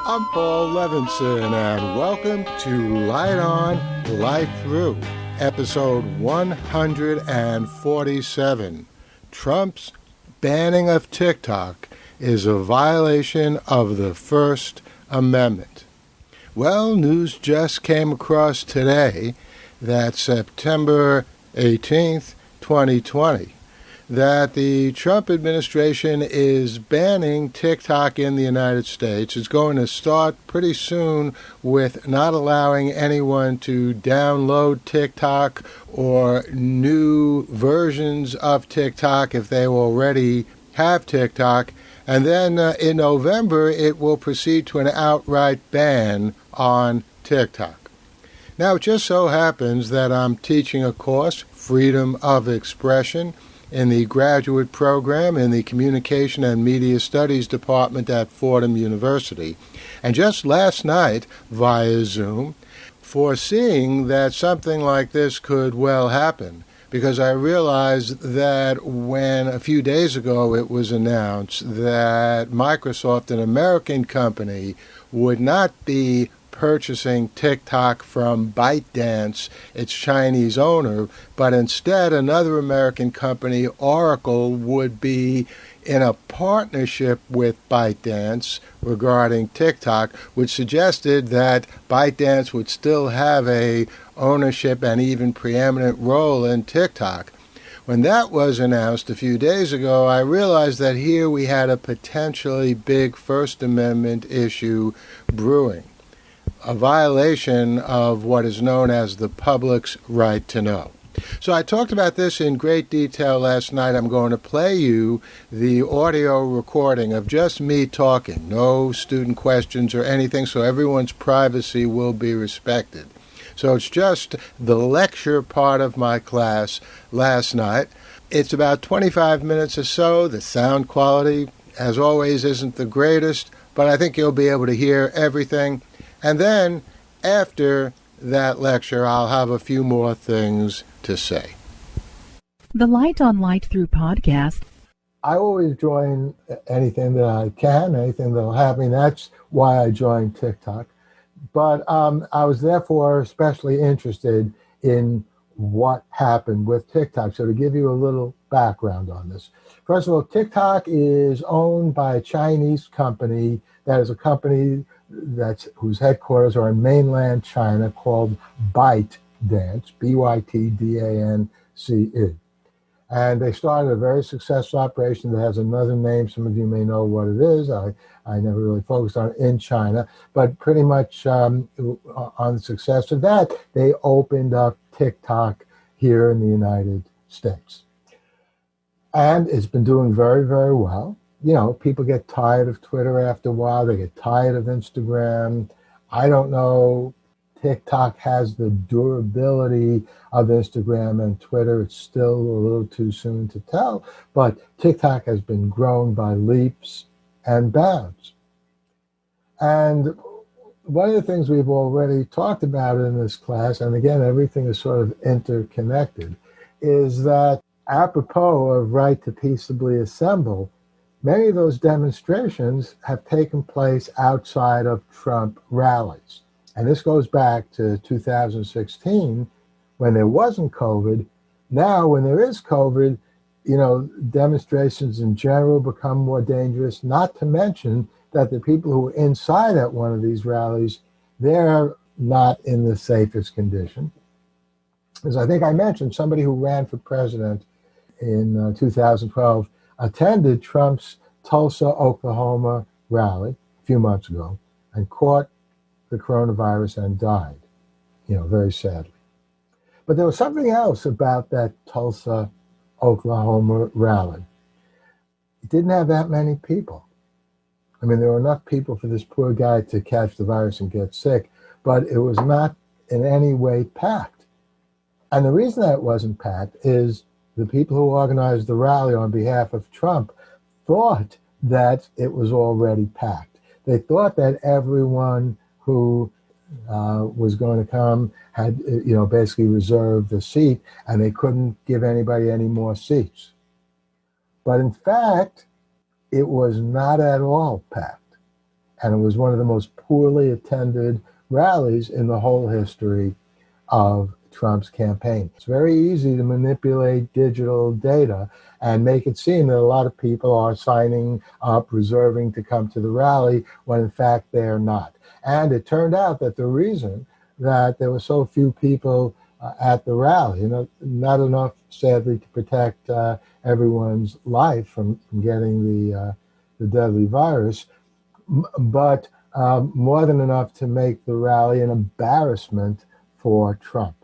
I'm Paul Levinson, and welcome to Light On, Light Through, episode 147. Trump's banning of TikTok is a violation of the First Amendment. Well, news just came across today that September 18th, 2020, that the Trump administration is banning TikTok in the United States. It's going to start pretty soon with not allowing anyone to download TikTok or new versions of TikTok if they already have TikTok. And then in November, it will proceed to an outright ban on TikTok. Now, it just so happens that I'm teaching a course, Freedom of Expression, in the graduate program in the Communication and Media Studies Department at Fordham University. And just last night, via Zoom, foreseeing that something like this could well happen, because I realized that when a few days ago it was announced that Microsoft, an American company, would not be purchasing TikTok from ByteDance, its Chinese owner, but instead another American company, Oracle, would be in a partnership with ByteDance regarding TikTok, which suggested that ByteDance would still have a ownership and even preeminent role in TikTok. When that was announced a few days ago, I realized that here we had a potentially big First Amendment issue brewing, a violation of what is known as the public's right to know. So I talked about this in great detail last night. I'm going to play you the audio recording of just me talking, no student questions or anything, so everyone's privacy will be respected. So it's just the lecture part of my class last night. It's about 25 minutes or so. The sound quality, as always, isn't the greatest, but I think you'll be able to hear everything. And then, after that lecture, I'll have a few more things to say. The Light on Light Through podcast. I always join anything that I can, anything that'll have me. That's why I joined TikTok. But I was therefore especially interested in what happened with TikTok. So to give you a little background on this. First of all, TikTok is owned by a Chinese company that is a company whose headquarters are in mainland China, called ByteDance, ByteDance. And they started a very successful operation that has another name. Some of you may know what it is. I never really focused on it in China, but pretty much on the success of that, they opened up TikTok here in the United States. And it's been doing very, very well. You know, people get tired of Twitter after a while. They get tired of Instagram. I don't know. TikTok has the durability of Instagram and Twitter. It's still a little too soon to tell. But TikTok has been grown by leaps and bounds. And one of the things we've already talked about in this class, and again, everything is sort of interconnected, is that apropos of right to peaceably assemble, many of those demonstrations have taken place outside of Trump rallies. And this goes back to 2016 when there wasn't COVID. Now, when there is COVID, you know, demonstrations in general become more dangerous, not to mention that the people who are inside at one of these rallies, they're not in the safest condition. As I think I mentioned, somebody who ran for president in 2012 attended Trump's Tulsa, Oklahoma rally a few months ago and caught the coronavirus and died, you know, very sadly. But there was something else about that Tulsa, Oklahoma rally. It didn't have that many people. I mean, there were enough people for this poor guy to catch the virus and get sick, but it was not in any way packed. And the reason that it wasn't packed is the people who organized the rally on behalf of Trump thought that it was already packed. They thought that everyone who was going to come had, you know, basically reserved the seat, and they couldn't give anybody any more seats. But in fact, it was not at all packed. And it was one of the most poorly attended rallies in the whole history of Trump's campaign. It's very easy to manipulate digital data and make it seem that a lot of people are signing up, reserving to come to the rally, when in fact they're not. And it turned out that the reason that there were so few people at the rally, not enough, sadly, to protect everyone's life from getting the deadly virus, but more than enough to make the rally an embarrassment for Trump.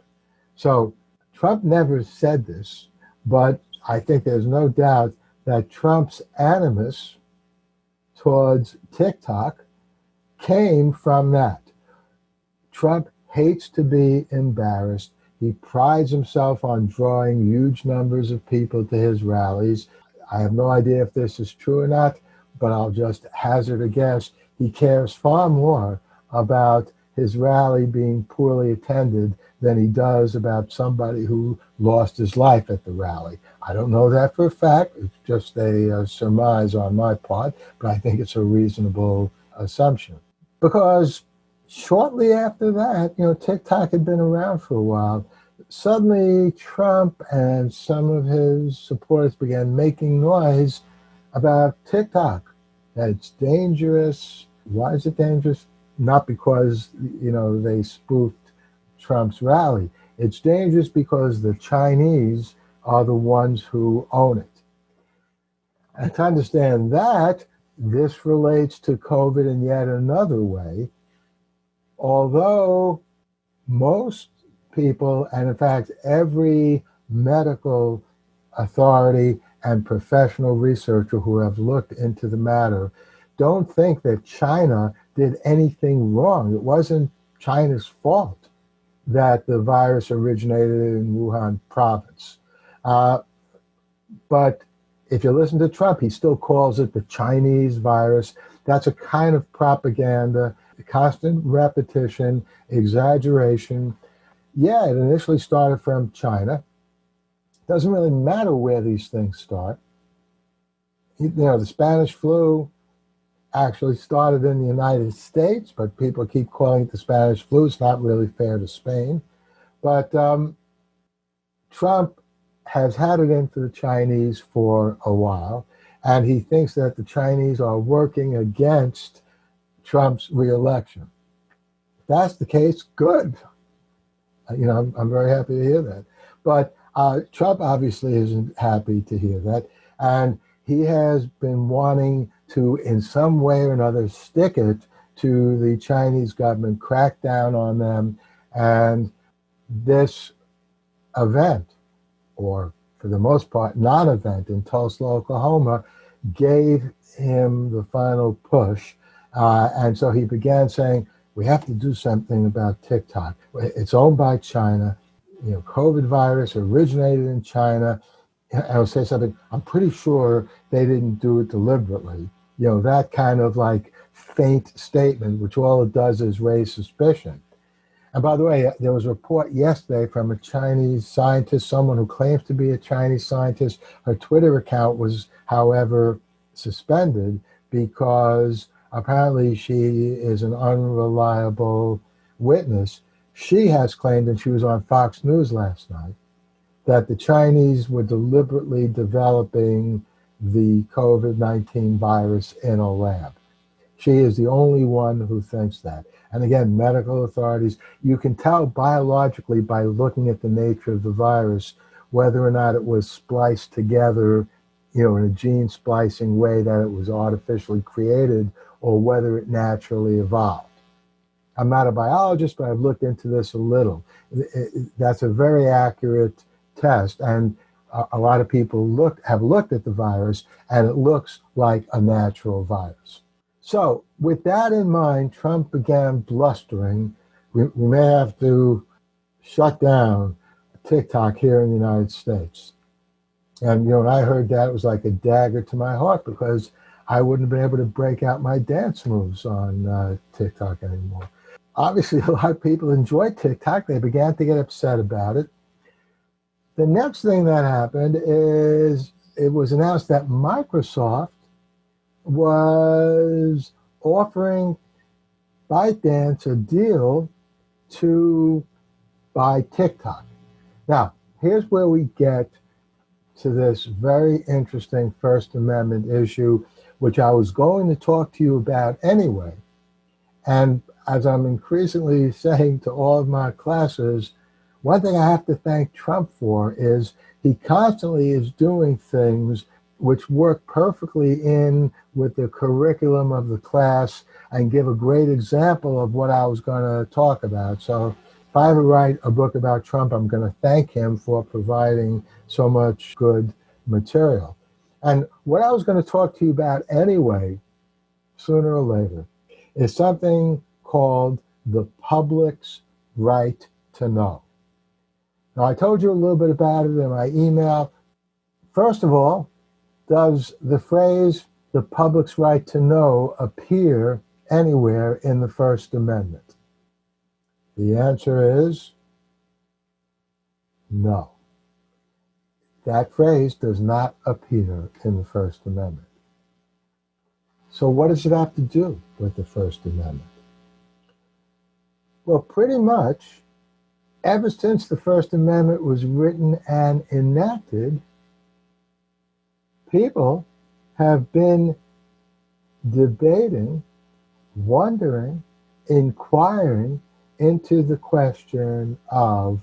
So Trump never said this, but I think there's no doubt that Trump's animus towards TikTok came from that. Trump hates to be embarrassed. He prides himself on drawing huge numbers of people to his rallies. I have no idea if this is true or not, but I'll just hazard a guess. He cares far more about his rally being poorly attended than he does about somebody who lost his life at the rally. I don't know that for a fact. It's just a surmise on my part, but I think it's a reasonable assumption. Because shortly after that, TikTok had been around for a while. Suddenly, Trump and some of his supporters began making noise about TikTok, that it's dangerous. Why is it dangerous? Not because, they spoofed Trump's rally. It's dangerous because the Chinese are the ones who own it. And to understand that, this relates to COVID in yet another way. Although most people, and in fact every medical authority and professional researcher who have looked into the matter, don't think that China did anything wrong. It wasn't China's fault that the virus originated in Wuhan province. But if you listen to Trump, he still calls it the Chinese virus. That's a kind of propaganda, constant repetition, exaggeration. Yeah, it initially started from China. Doesn't really matter where these things start. The Spanish flu actually started in the United States, but people keep calling it the Spanish flu. It's not really fair to Spain. But Trump has had it in for the Chinese for a while, and he thinks that the Chinese are working against Trump's reelection. If that's the case, good. I'm very happy to hear that. But Trump obviously isn't happy to hear that, and he has been wanting to, in some way or another, stick it to the Chinese government, crack down on them, and this event, or for the most part, non-event in Tulsa, Oklahoma, gave him the final push. And so he began saying, we have to do something about TikTok. It's owned by China. COVID virus originated in China. I'll say something, I'm pretty sure they didn't do it deliberately. That kind of like faint statement, which all it does is raise suspicion. And by the way, there was a report yesterday from a Chinese scientist, someone who claims to be a Chinese scientist. Her Twitter account was, however, suspended because apparently she is an unreliable witness. She has claimed, and she was on Fox News last night, that the Chinese were deliberately developing the COVID-19 virus in a lab. She is the only one who thinks that. And again, medical authorities, you can tell biologically by looking at the nature of the virus whether or not it was spliced together, in a gene splicing way that it was artificially created, or whether it naturally evolved. I'm not a biologist, but I've looked into this a little. That's a very accurate test, and a lot of people have looked at the virus, and it looks like a natural virus. So with that in mind, Trump began blustering. We may have to shut down TikTok here in the United States. And, when I heard that, it was like a dagger to my heart, because I wouldn't have been able to break out my dance moves on TikTok anymore. Obviously, a lot of people enjoy TikTok. They began to get upset about it. The next thing that happened is it was announced that Microsoft was offering ByteDance a deal to buy TikTok. Now, here's where we get to this very interesting First Amendment issue, which I was going to talk to you about anyway. And as I'm increasingly saying to all of my classes, one thing I have to thank Trump for is he constantly is doing things which work perfectly in with the curriculum of the class and give a great example of what I was going to talk about. So if I ever write a book about Trump, I'm going to thank him for providing so much good material. And what I was going to talk to you about anyway, sooner or later, is something called the public's right to know. Now, I told you a little bit about it in my email. First of all, does the phrase the public's right to know appear anywhere in the First Amendment? The answer is no. That phrase does not appear in the First Amendment. So what does it have to do with the First Amendment? Well, pretty much, ever since the First Amendment was written and enacted, people have been debating, wondering, inquiring into the question of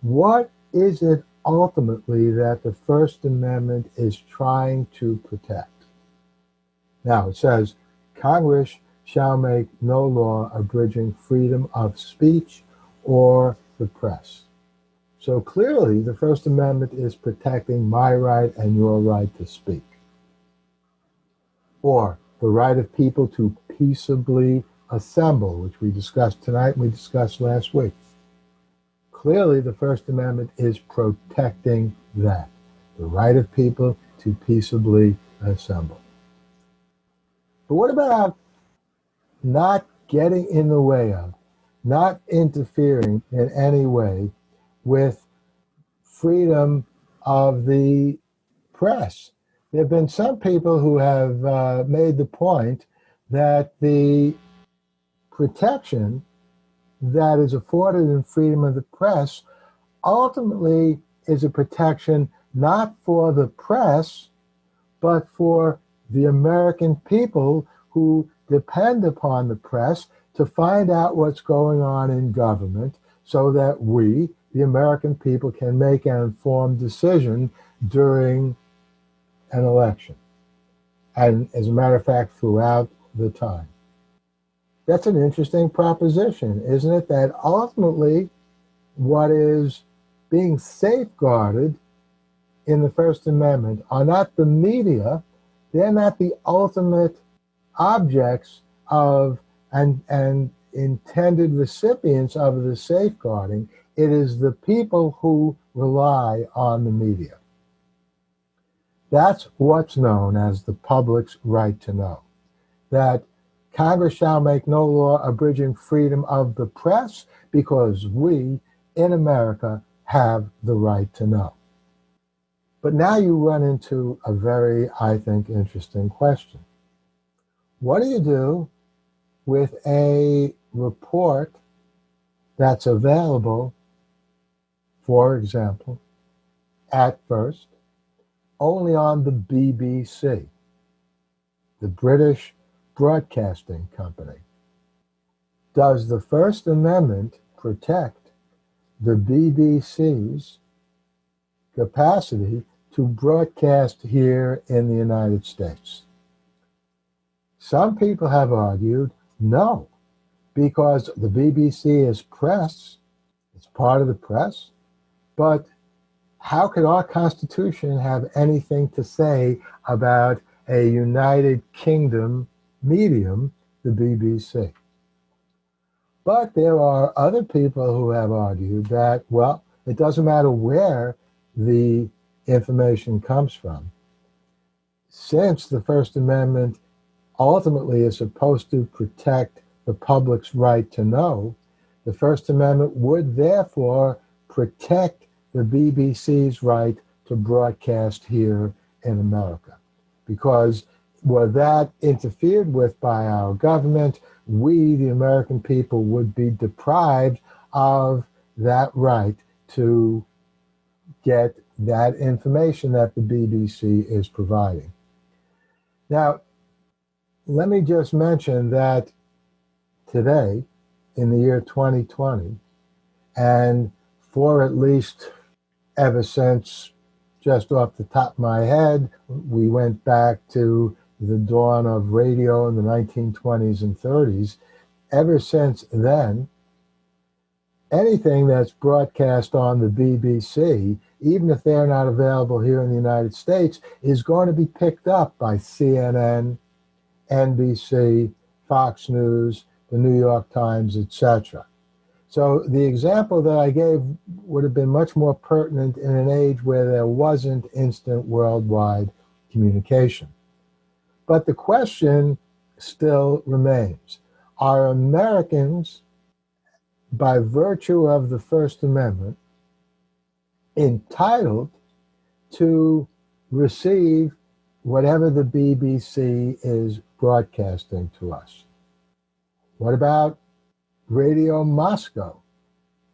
what is it ultimately that the First Amendment is trying to protect. Now, it says, Congress shall make no law abridging freedom of speech or the press. So clearly, the First Amendment is protecting my right and your right to speak, or the right of people to peaceably assemble, which we discussed tonight and we discussed last week. Clearly, the First Amendment is protecting that, the right of people to peaceably assemble. But what about not getting in the way of, not interfering in any way with freedom of the press? There have been some people who have made the point that the protection that is afforded in freedom of the press ultimately is a protection not for the press, but for the American people who depend upon the press to find out what's going on in government so that we, the American people, can make an informed decision during an election. And as a matter of fact, throughout the time. That's an interesting proposition, isn't it? That ultimately what is being safeguarded in the First Amendment are not the media. They're not the ultimate objects of and intended recipients of the safeguarding. It is the people who rely on the media. That's what's known as the public's right to know. That Congress shall make no law abridging freedom of the press because we in America have the right to know. But now you run into a very, I think, interesting question. What do you do with a report that's available, for example, at first, only on the BBC, the British Broadcasting Company? Does the First Amendment protect the BBC's capacity to broadcast here in the United States? Some people have argued no, because the BBC is press, it's part of the press, but how could our Constitution have anything to say about a United Kingdom medium, the BBC? But there are other people who have argued that, well, it doesn't matter where the information comes from. Since the First Amendment ultimately is supposed to protect the public's right to know, the First Amendment would therefore protect the BBC's right to broadcast here in America. Because were that interfered with by our government, we, the American people, would be deprived of that right to get that information that the BBC is providing. Now, let me just mention that today, in the year 2020, and for at least ever since, just off the top of my head, we went back to the dawn of radio in the 1920s and 30s. Ever since then, anything that's broadcast on the BBC, even if they're not available here in the United States, is going to be picked up by CNN, NBC, Fox News, the New York Times, etc. So the example that I gave would have been much more pertinent in an age where there wasn't instant worldwide communication. But the question still remains. Are Americans, by virtue of the First Amendment, entitled to receive whatever the BBC is broadcasting to us? What about Radio Moscow,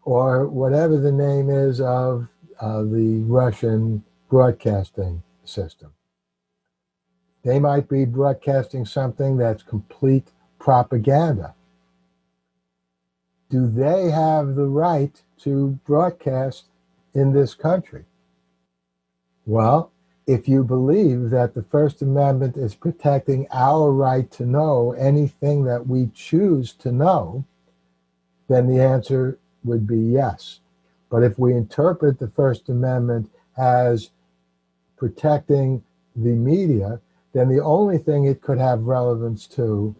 or whatever the name is of the Russian broadcasting system? They might be broadcasting something that's complete propaganda. Do they have the right to broadcast in this country? Well, if you believe that the First Amendment is protecting our right to know anything that we choose to know, then the answer would be yes. But if we interpret the First Amendment as protecting the media, then the only thing it could have relevance to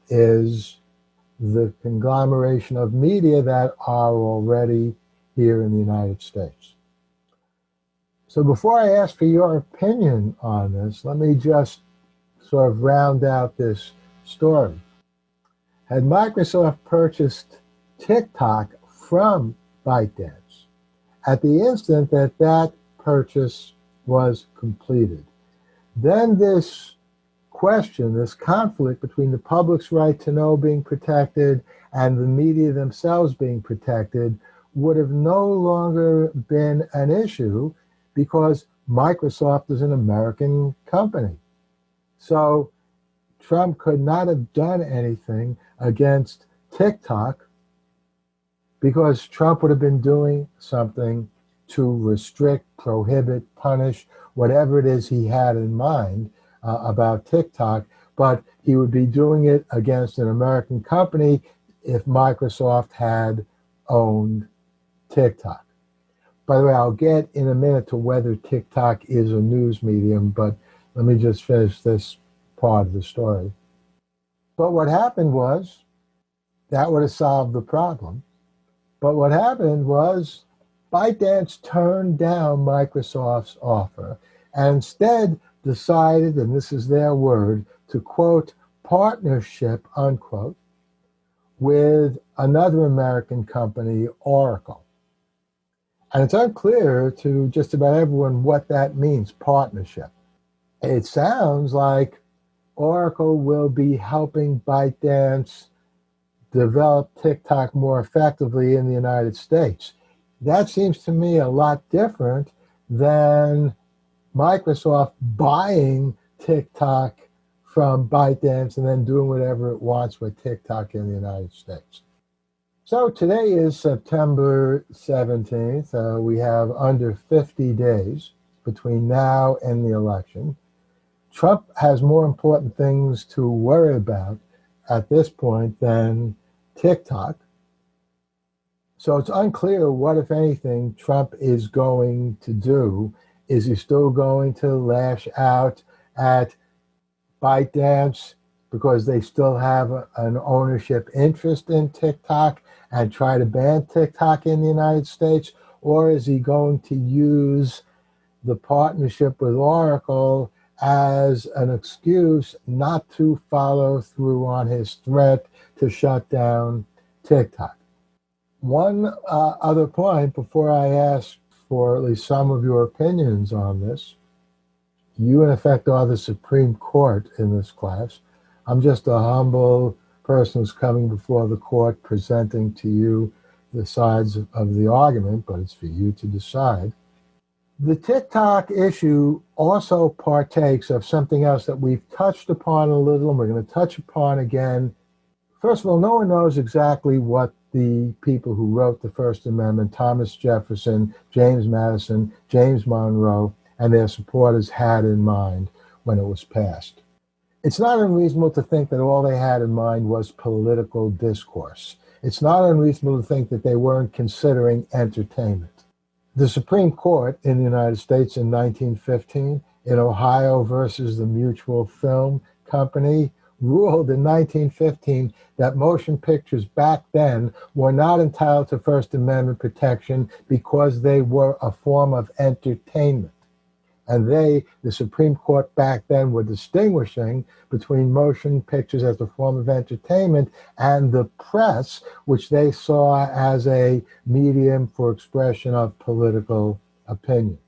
is the conglomeration of media that are already here in the United States. So before I ask for your opinion on this, let me just sort of round out this story. Had Microsoft purchased TikTok from ByteDance at the instant that that purchase was completed, then this question, this conflict between the public's right to know being protected and the media themselves being protected would have no longer been an issue because Microsoft is an American company. So Trump could not have done anything against TikTok because Trump would have been doing something to restrict, prohibit, punish, whatever it is he had in mind about TikTok, but he would be doing it against an American company if Microsoft had owned TikTok. By the way, I'll get in a minute to whether TikTok is a news medium, but let me just finish this part of the story. But what happened was, that would have solved the problem. But what happened was, ByteDance turned down Microsoft's offer and instead decided, and this is their word, to quote, partnership, unquote, with another American company, Oracle. And it's unclear to just about everyone what that means, partnership. It sounds like Oracle will be helping ByteDance develop TikTok more effectively in the United States. That seems to me a lot different than Microsoft buying TikTok from ByteDance and then doing whatever it wants with TikTok in the United States. So today is September 17th. We have under 50 days between now and the election. Trump has more important things to worry about at this point than TikTok. So it's unclear what, if anything, Trump is going to do. Is he still going to lash out at ByteDance because they still have an ownership interest in TikTok and try to ban TikTok in the United States? Or is he going to use the partnership with Oracle as an excuse not to follow through on his threat to shut down TikTok? One other point before I ask for at least some of your opinions on this You, in effect, are the Supreme Court in this class. I'm just a humble person who's coming before the court presenting to you the sides of the argument, but it's for you to decide. The TikTok issue also partakes of something else that we've touched upon a little, and we're going to touch upon again. First of all, no one knows exactly what the people who wrote the First Amendment, Thomas Jefferson, James Madison, James Monroe, and their supporters had in mind when it was passed. It's not unreasonable to think that all they had in mind was political discourse. It's not unreasonable to think that they weren't considering entertainment. The Supreme Court in the United States in 1915, in Ohio versus the Mutual Film Company, ruled in 1915 that motion pictures back then were not entitled to First Amendment protection because they were a form of entertainment. And the Supreme Court back then, were distinguishing between motion pictures as a form of entertainment and the press, which they saw as a medium for expression of political opinion.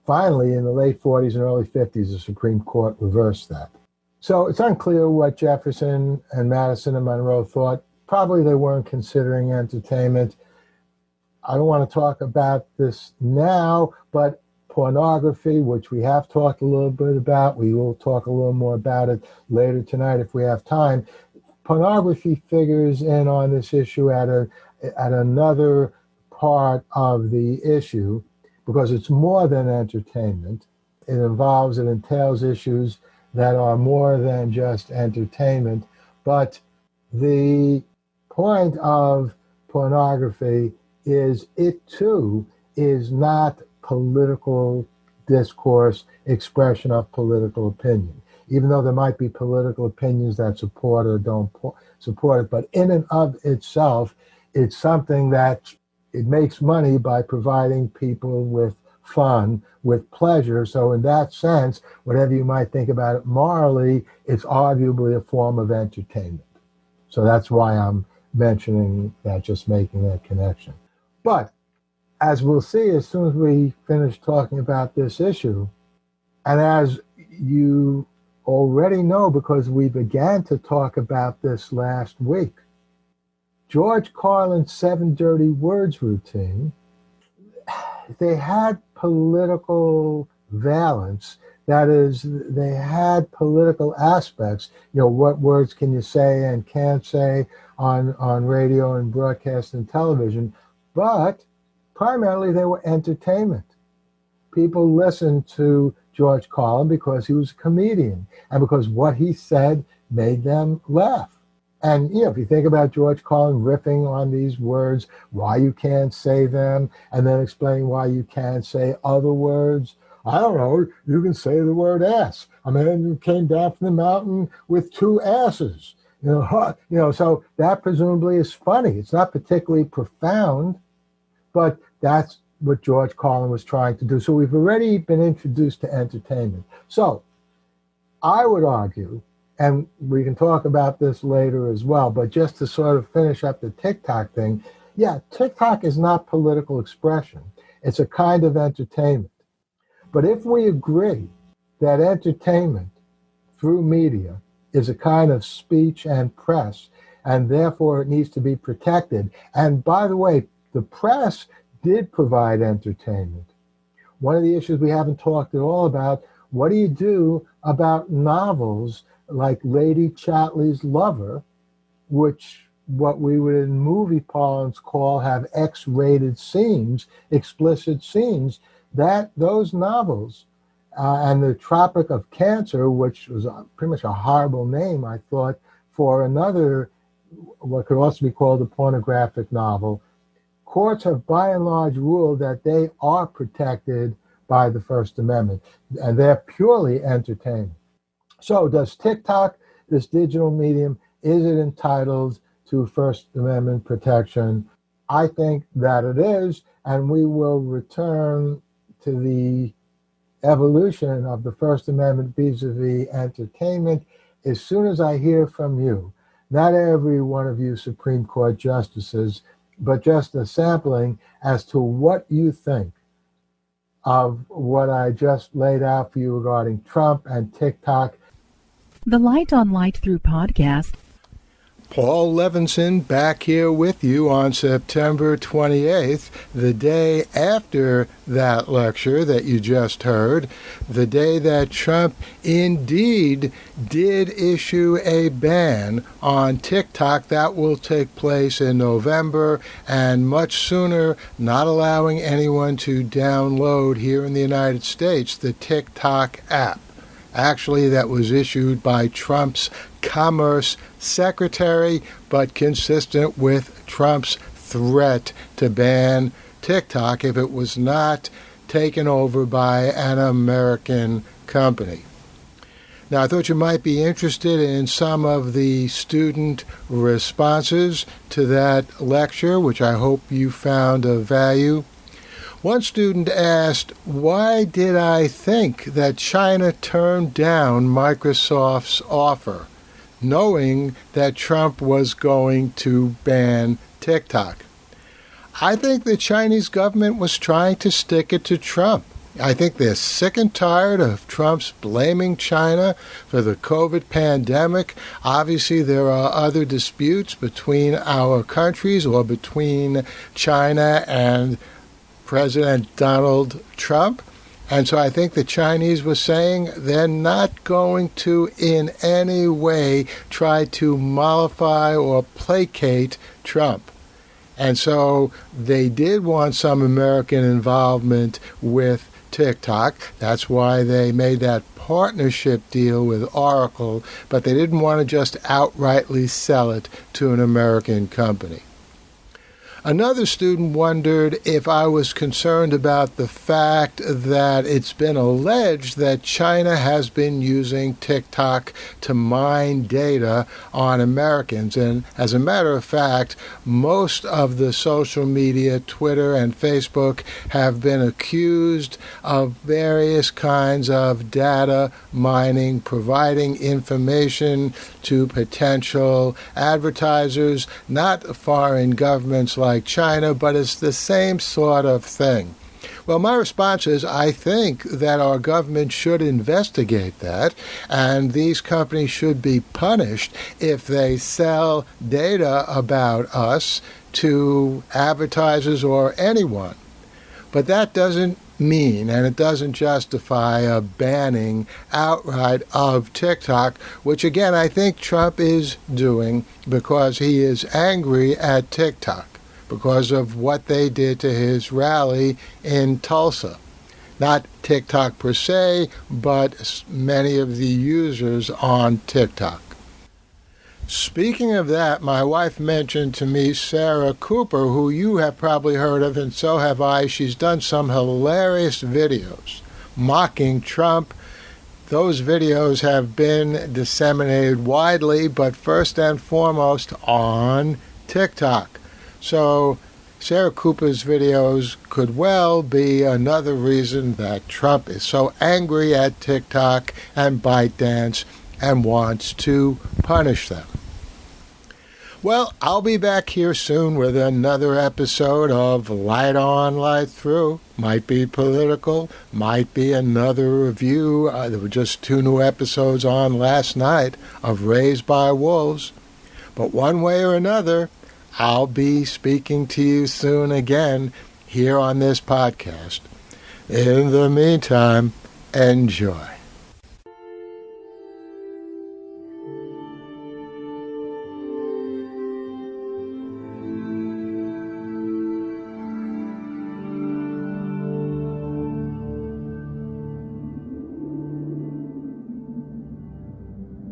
Finally, in the late 40s and early 50s, the Supreme Court reversed that. So it's unclear what Jefferson and Madison and Monroe thought. Probably they weren't considering entertainment. I don't want to talk about this now, but pornography, which we have talked a little bit about, we will talk a little more about it later tonight if we have time. Pornography figures in on this issue at another part of the issue because it's more than entertainment. It entails issues that are more than just entertainment. But the point of pornography is it too is not political discourse, expression of political opinion, even though there might be political opinions that support or don't support it. But in and of itself, it's something that it makes money by providing people with fun, with pleasure. So in that sense, whatever you might think about it morally, it's arguably a form of entertainment. So that's why I'm mentioning that, just making that connection. But as we'll see as soon as we finish talking about this issue, and as you already know because we began to talk about this last week, George Carlin's 7 Dirty Words routine, they had political valence. That is, they had political aspects. You know, what words can you say and can't say on radio and broadcast and television, but primarily they were entertainment. People listened to George Carlin because he was a comedian and because what he said made them laugh. And, you know, if you think about George Carlin riffing on these words, why you can't say them, and then explaining why you can't say other words. I don't know, you can say the word ass. A man came down from the mountain with 2 asses. So that presumably is funny. It's not particularly profound, but that's what George Carlin was trying to do. So we've already been introduced to entertainment. So I would argue, and we can talk about this later as well, but just to sort of finish up the TikTok thing, yeah, TikTok is not political expression. It's a kind of entertainment. But if we agree that entertainment through media is a kind of speech and press, and therefore it needs to be protected, and by the way, the press did provide entertainment. One of the issues we haven't talked at all about, what do you do about novels like Lady Chatterley's Lover, which what we would in movie parlance call have X-rated scenes, explicit scenes, that those novels and The Tropic of Cancer, which was pretty much a horrible name, I thought, for another, what could also be called a pornographic novel, courts have by and large ruled that they are protected by the First Amendment, and they're purely entertainment. So does TikTok, this digital medium, is it entitled to First Amendment protection? I think that it is, and we will return to the evolution of the First Amendment vis-a-vis entertainment as soon as I hear from you. Not every one of you Supreme Court justices, but just a sampling as to what you think of what I just laid out for you regarding Trump and TikTok. The Light on Light Through podcast. Paul Levinson back here with you on September 28th, the day after that lecture that you just heard, the day that Trump indeed did issue a ban on TikTok. That will take place in November, and much sooner, not allowing anyone to download here in the United States the TikTok app. Actually, that was issued by Trump's Commerce Secretary, but consistent with Trump's threat to ban TikTok if it was not taken over by an American company. Now, I thought you might be interested in some of the student responses to that lecture, which I hope you found of value. One student asked, why did I think that China turned down Microsoft's offer, knowing that Trump was going to ban TikTok? I think the Chinese government was trying to stick it to Trump. I think they're sick and tired of Trump's blaming China for the COVID pandemic. Obviously, there are other disputes between our countries or between China and President Donald Trump. And so I think the Chinese were saying they're not going to in any way try to mollify or placate Trump. And so they did want some American involvement with TikTok. That's why they made that partnership deal with Oracle, but they didn't want to just outrightly sell it to an American company. Another student wondered if I was concerned about the fact that it's been alleged that China has been using TikTok to mine data on Americans. And as a matter of fact, most of the social media, Twitter and Facebook, have been accused of various kinds of data mining, providing information to potential advertisers, not foreign governments like China, but it's the same sort of thing. Well, my response is I think that our government should investigate that, and these companies should be punished if they sell data about us to advertisers or anyone. But that doesn't mean, and it doesn't justify a banning outright of TikTok, which again I think Trump is doing because he is angry at TikTok because of what they did to his rally in Tulsa. Not TikTok per se, but many of the users on TikTok. Speaking of that, my wife mentioned to me Sarah Cooper, who you have probably heard of, and so have I. She's done some hilarious videos mocking Trump. Those videos have been disseminated widely, but first and foremost on TikTok. So Sarah Cooper's videos could well be another reason that Trump is so angry at TikTok and ByteDance and wants to punish them. Well, I'll be back here soon with another episode of Light On, Light Through. Might be political, might be another review. There were just 2 new episodes on last night of Raised by Wolves. But one way or another, I'll be speaking to you soon again here on this podcast. In the meantime, enjoy.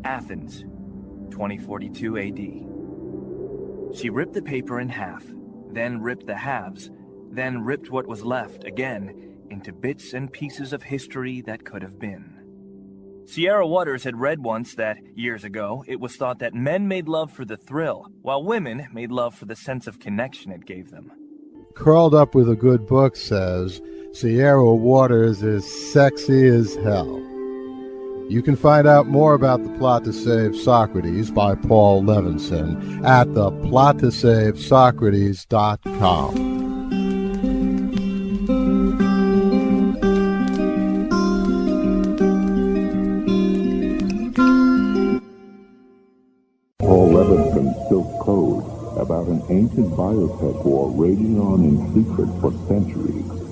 Athens, 2042 AD. She ripped the paper in half, then ripped the halves, then ripped what was left again into bits and pieces of history that could have been. Sierra Waters had read once that, years ago, it was thought that men made love for the thrill, while women made love for the sense of connection it gave them. Curled Up with a Good Book says, Sierra Waters is sexy as hell. You can find out more about The Plot to Save Socrates by Paul Levinson at theplottosavesocrates.com. ancient biotech war raging on in secret for centuries.